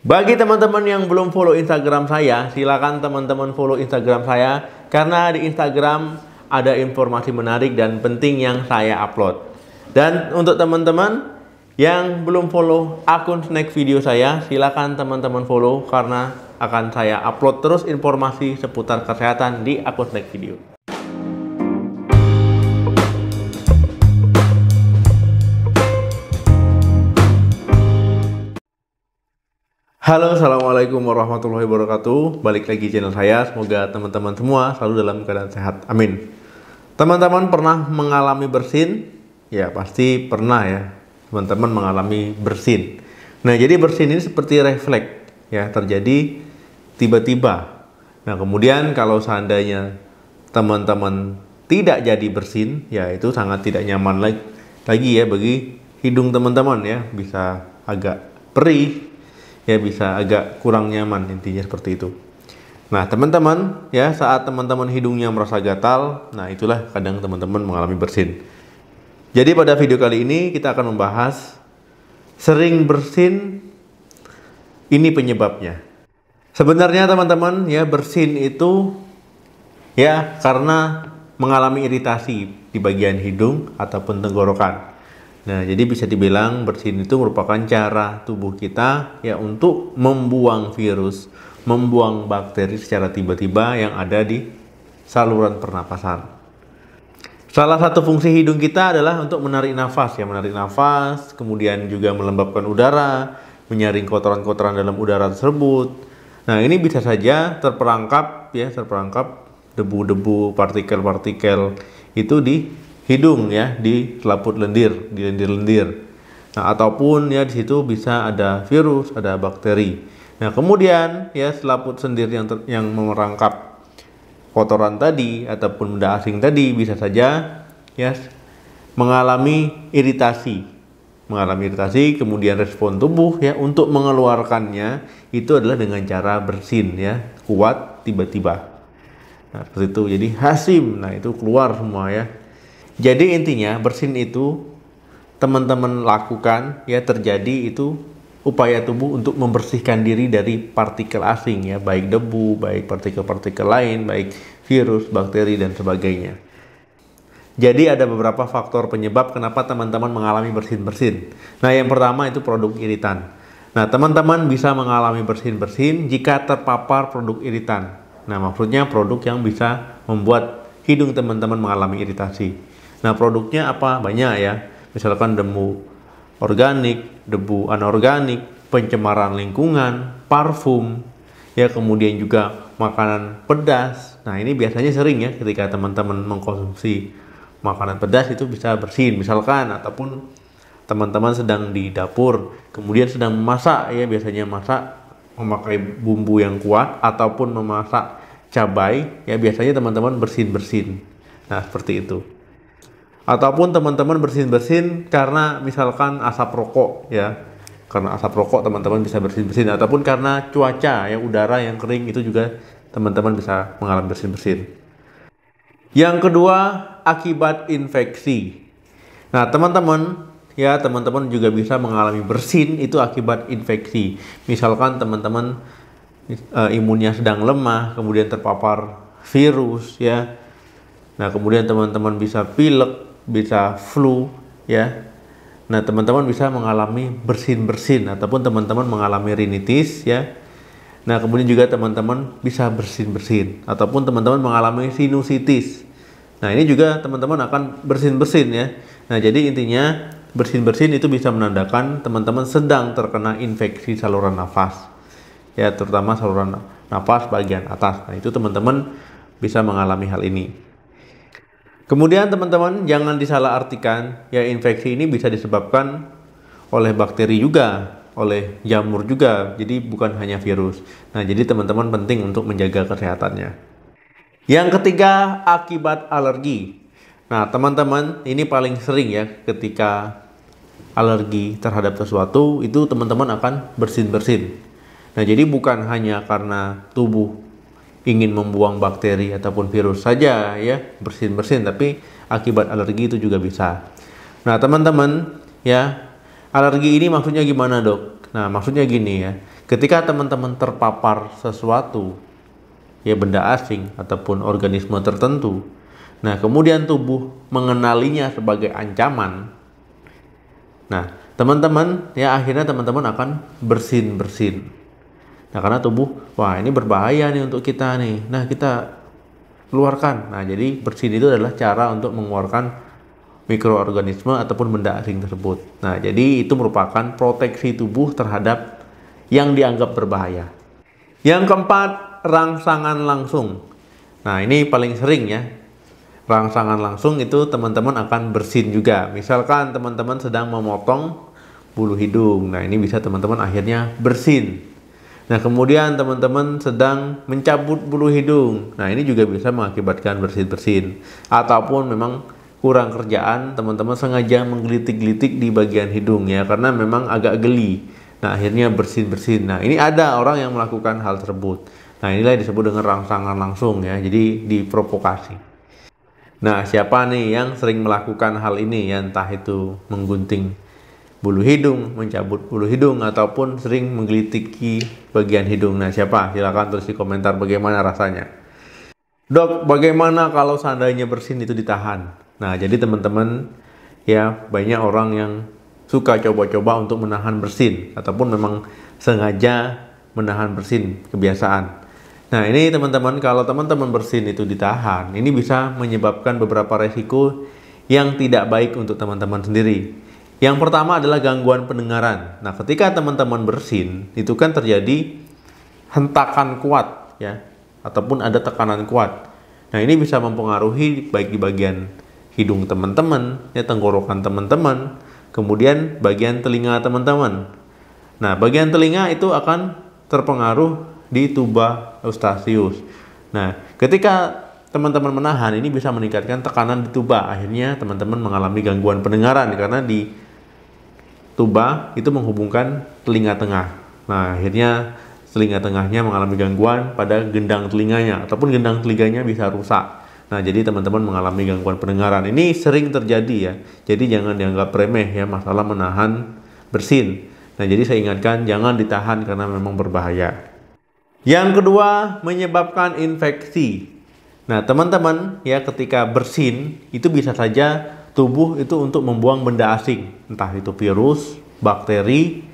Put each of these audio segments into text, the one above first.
Bagi teman-teman yang belum follow Instagram saya, silakan teman-teman follow Instagram saya karena di Instagram ada informasi menarik dan penting yang saya upload. Dan untuk teman-teman yang belum follow akun Snack Video saya, silakan teman-teman follow karena akan saya upload terus informasi seputar kesehatan di akun Snack Video. Halo, assalamualaikum warahmatullahi wabarakatuh. Balik lagi channel saya. Semoga teman-teman semua selalu dalam keadaan sehat. Amin. Teman-teman pernah mengalami bersin? Ya pasti pernah ya. Teman-teman mengalami bersin. Nah, jadi bersin ini seperti refleks ya, terjadi tiba-tiba. Nah, kemudian kalau seandainya teman-teman tidak jadi bersin, ya itu sangat tidak nyaman lagi ya bagi hidung teman-teman ya. Bisa agak perih. Ya bisa agak kurang nyaman, intinya seperti itu. Nah teman-teman ya, saat teman-teman hidungnya merasa gatal, nah itulah kadang teman-teman mengalami bersin. Jadi pada video kali ini kita akan membahas sering bersin, ini penyebabnya. Sebenarnya teman-teman ya, bersin itu ya karena mengalami iritasi di bagian hidung ataupun tenggorokan. Nah, jadi bisa dibilang bersin itu merupakan cara tubuh kita ya untuk membuang virus, membuang bakteri secara tiba-tiba yang ada di saluran pernapasan. Salah satu fungsi hidung kita adalah untuk menarik nafas ya, menarik nafas, kemudian juga melembabkan udara, menyaring kotoran-kotoran dalam udara tersebut. Nah, ini bisa saja terperangkap debu-debu, partikel-partikel itu di hidung ya, di selaput lendir, di lendir-lendir. Nah, ataupun ya di situ bisa ada virus, ada bakteri. Nah, kemudian ya selaput sendir yang merangkap kotoran tadi ataupun benda asing tadi bisa saja ya mengalami iritasi. Kemudian respon tubuh ya untuk mengeluarkannya itu adalah dengan cara bersin ya, kuat tiba-tiba. Nah, seperti itu. Jadi hasim. Nah, itu keluar semua ya. Jadi intinya bersin itu teman-teman lakukan ya, terjadi itu upaya tubuh untuk membersihkan diri dari partikel asing ya, baik debu, baik partikel-partikel lain, baik virus, bakteri dan sebagainya. Jadi ada beberapa faktor penyebab kenapa teman-teman mengalami bersin-bersin. Nah, yang pertama itu produk iritan. Nah, teman-teman bisa mengalami bersin-bersin jika terpapar produk iritan. Nah, maksudnya produk yang bisa membuat hidung teman-teman mengalami iritasi. Nah, produknya apa? Banyak ya. Misalkan debu organik, debu anorganik, pencemaran lingkungan, parfum, ya kemudian juga makanan pedas. Nah, ini biasanya sering ya ketika teman-teman mengkonsumsi makanan pedas itu bisa bersin. Misalkan ataupun teman-teman sedang di dapur, kemudian sedang memasak ya, biasanya masak memakai bumbu yang kuat ataupun memasak cabai, ya biasanya teman-teman bersin-bersin. Nah, seperti itu. Ataupun teman-teman bersin-bersin karena misalkan asap rokok ya. Karena asap rokok teman-teman bisa bersin-bersin, ataupun karena cuaca ya, udara yang kering itu juga teman-teman bisa mengalami bersin-bersin. Yang kedua, akibat infeksi. Nah, teman-teman juga bisa mengalami bersin itu akibat infeksi. Misalkan teman-teman imunnya sedang lemah, kemudian terpapar virus ya. Nah, kemudian teman-teman bisa pilek, bisa flu ya. Nah, teman-teman bisa mengalami bersin-bersin ataupun teman-teman mengalami rinitis ya. Nah, kemudian juga teman-teman bisa bersin-bersin ataupun teman-teman mengalami sinusitis. Nah, ini juga teman-teman akan bersin-bersin ya. Nah, jadi intinya bersin-bersin itu bisa menandakan teman-teman sedang terkena infeksi saluran nafas. Ya, terutama saluran nafas bagian atas. Nah, itu teman-teman bisa mengalami hal ini. Kemudian teman-teman jangan disalahartikan ya, infeksi ini bisa disebabkan oleh bakteri juga, oleh jamur juga. Jadi bukan hanya virus. Nah, jadi teman-teman penting untuk menjaga kesehatannya. Yang ketiga, akibat alergi. Nah, teman-teman ini paling sering ya, ketika alergi terhadap sesuatu itu teman-teman akan bersin-bersin. Nah, jadi bukan hanya karena tubuh ingin membuang bakteri ataupun virus saja ya, bersin-bersin, tapi akibat alergi itu juga bisa. Nah, teman-teman ya, alergi ini maksudnya gimana, Dok? Nah, maksudnya gini ya, ketika teman-teman terpapar sesuatu, ya benda asing ataupun organisme tertentu, nah kemudian tubuh mengenalinya sebagai ancaman, nah teman-teman ya akhirnya teman-teman akan bersin-bersin. Nah, karena tubuh, wah ini berbahaya nih untuk kita nih, nah kita keluarkan. Nah, jadi bersin itu adalah cara untuk mengeluarkan mikroorganisme ataupun benda asing tersebut. Nah, jadi itu merupakan proteksi tubuh terhadap yang dianggap berbahaya. Yang keempat, rangsangan langsung. Nah, ini paling sering ya. Rangsangan langsung itu teman-teman akan bersin juga. Misalkan teman-teman sedang memotong bulu hidung. Nah, ini bisa teman-teman akhirnya bersin. Nah, kemudian teman-teman sedang mencabut bulu hidung. Nah, ini juga bisa mengakibatkan bersin-bersin. Ataupun memang kurang kerjaan, teman-teman sengaja menggelitik-gelitik di bagian hidung ya, karena memang agak geli. Nah, akhirnya bersin-bersin. Nah, ini ada orang yang melakukan hal tersebut. Nah, inilah yang disebut dengan rangsangan langsung ya, jadi diprovokasi. Nah, siapa nih yang sering melakukan hal ini ya, entah itu menggunting bulu hidung, mencabut bulu hidung, ataupun sering menggelitiki bagian hidung. Nah, siapa? Silakan tulis di komentar bagaimana rasanya. Dok, bagaimana kalau seandainya bersin itu ditahan? Nah, jadi teman-teman ya, banyak orang yang suka coba-coba untuk menahan bersin, ataupun memang sengaja menahan bersin, kebiasaan. Nah, ini teman-teman, kalau teman-teman bersin itu ditahan, ini bisa menyebabkan beberapa resiko yang tidak baik untuk teman-teman sendiri. Yang pertama adalah gangguan pendengaran. Nah, ketika teman-teman bersin, itu kan terjadi hentakan kuat ya, ataupun ada tekanan kuat. Nah, ini bisa mempengaruhi baik di bagian hidung teman-teman, ya tenggorokan teman-teman, kemudian bagian telinga teman-teman. Nah, bagian telinga itu akan terpengaruh di tuba eustachius. Nah, ketika teman-teman menahan, ini bisa meningkatkan tekanan di tuba. Akhirnya teman-teman mengalami gangguan pendengaran karena di tuba itu menghubungkan telinga tengah. Nah, akhirnya telinga tengahnya mengalami gangguan pada gendang telinganya, ataupun gendang telinganya bisa rusak. Nah, jadi teman-teman mengalami gangguan pendengaran. Ini sering terjadi ya. Jadi jangan dianggap remeh ya masalah menahan bersin. Nah, jadi saya ingatkan jangan ditahan karena memang berbahaya. Yang kedua, menyebabkan infeksi. Nah, teman-teman ya, ketika bersin itu bisa saja tubuh itu untuk membuang benda asing, entah itu virus, bakteri,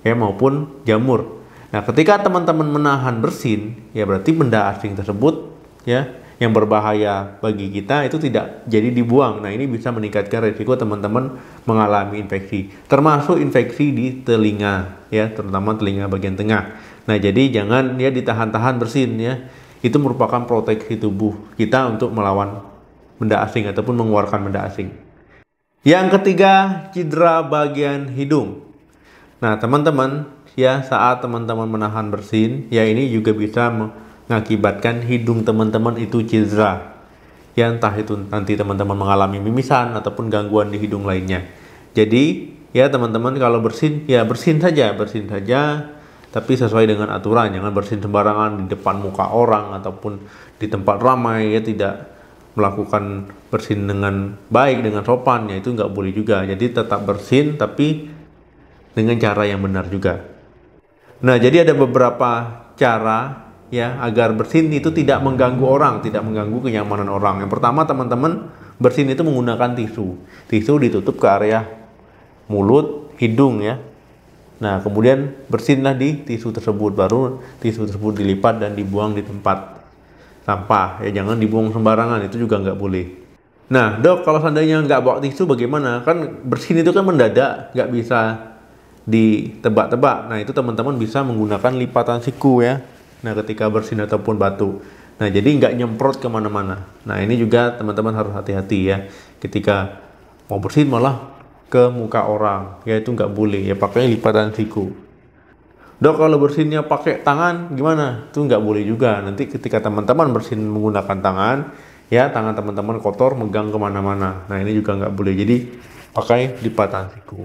ya maupun jamur. Nah, ketika teman-teman menahan bersin, ya berarti benda asing tersebut ya yang berbahaya bagi kita itu tidak jadi dibuang. Nah, ini bisa meningkatkan risiko teman-teman mengalami infeksi, termasuk infeksi di telinga ya, terutama telinga bagian tengah. Nah, jadi jangan ya ditahan-tahan bersin ya. Itu merupakan proteksi tubuh kita untuk melawan benda asing ataupun mengeluarkan benda asing. Yang ketiga, cedera bagian hidung. Nah, teman-teman, ya saat teman-teman menahan bersin, ya ini juga bisa mengakibatkan hidung teman-teman itu cedera. Ya entah itu nanti teman-teman mengalami mimisan ataupun gangguan di hidung lainnya. Jadi, ya teman-teman kalau bersin, ya bersin saja, tapi sesuai dengan aturan. Jangan bersin sembarangan di depan muka orang ataupun di tempat ramai, ya tidak melakukan bersin dengan baik, dengan sopan, ya itu nggak boleh juga. Jadi tetap bersin tapi dengan cara yang benar juga. Nah, jadi ada beberapa cara ya agar bersin itu tidak mengganggu orang, tidak mengganggu kenyamanan orang. Yang pertama, teman-teman bersin itu menggunakan tisu. Tisu ditutup ke area mulut, hidung ya. Nah, kemudian bersinlah di tisu tersebut, baru tisu tersebut dilipat dan dibuang di tempat sampah. Ya jangan dibuang sembarangan, itu juga nggak boleh. Nah, dok, kalau seandainya nggak bawa tisu bagaimana? Kan bersin itu kan mendadak, nggak bisa ditebak-tebak. Nah, itu teman-teman bisa menggunakan lipatan siku ya. Nah, ketika bersin ataupun batuk. Nah, jadi nggak nyemprot kemana-mana. Nah, ini juga teman-teman harus hati-hati ya. Ketika mau bersin malah ke muka orang, ya itu nggak boleh. Ya pakai lipatan siku. Dok, kalau bersinnya pakai tangan gimana? Itu nggak boleh juga. Nanti ketika teman-teman bersin menggunakan tangan, ya tangan teman-teman kotor megang kemana-mana. Nah, ini juga nggak boleh. Jadi pakai lipatan siku.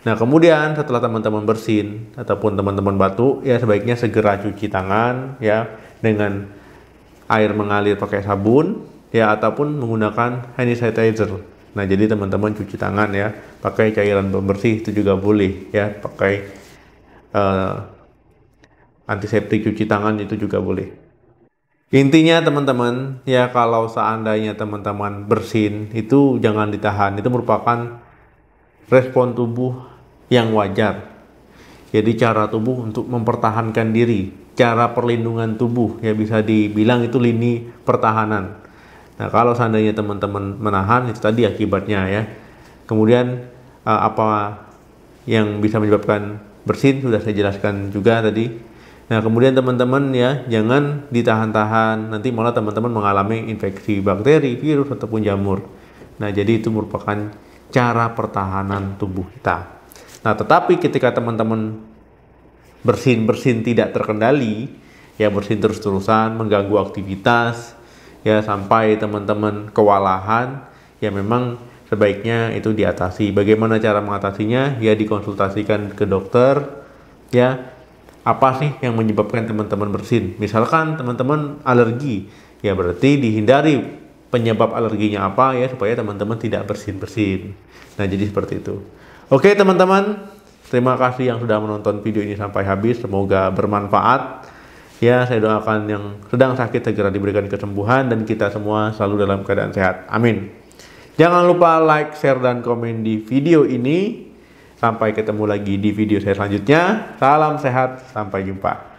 Nah, kemudian setelah teman-teman bersin ataupun teman-teman batuk, ya sebaiknya segera cuci tangan ya dengan air mengalir pakai sabun ya ataupun menggunakan hand sanitizer. Nah, jadi teman-teman cuci tangan ya pakai cairan pembersih, itu juga boleh ya, pakai antiseptik, cuci tangan itu juga boleh. Intinya teman-teman, ya kalau seandainya teman-teman bersin itu jangan ditahan, itu merupakan respon tubuh yang wajar. Jadi cara tubuh untuk mempertahankan diri, cara perlindungan tubuh, ya bisa dibilang itu lini pertahanan. Nah kalau seandainya teman-teman menahan, itu tadi akibatnya ya. Kemudian apa yang bisa menyebabkan bersin sudah saya jelaskan juga tadi. Nah kemudian teman-teman ya jangan ditahan-tahan, nanti malah teman-teman mengalami infeksi bakteri, virus ataupun jamur. Nah jadi itu merupakan cara pertahanan tubuh kita. Nah tetapi ketika teman-teman bersin tidak terkendali, ya bersin terus-terusan mengganggu aktivitas, ya sampai teman-teman kewalahan, ya memang sebaiknya itu diatasi. Bagaimana cara mengatasinya? Ya dikonsultasikan ke dokter. Ya apa sih yang menyebabkan teman-teman bersin? Misalkan teman-teman alergi, ya berarti dihindari penyebab alerginya apa ya supaya teman-teman tidak bersin-bersin. Nah jadi seperti itu. Oke teman-teman, terima kasih yang sudah menonton video ini sampai habis. Semoga bermanfaat. Ya saya doakan yang sedang sakit segera diberikan kesembuhan dan kita semua selalu dalam keadaan sehat. Amin. Jangan lupa like, share, dan komen di video ini. Sampai ketemu lagi di video saya selanjutnya. Salam sehat, sampai jumpa.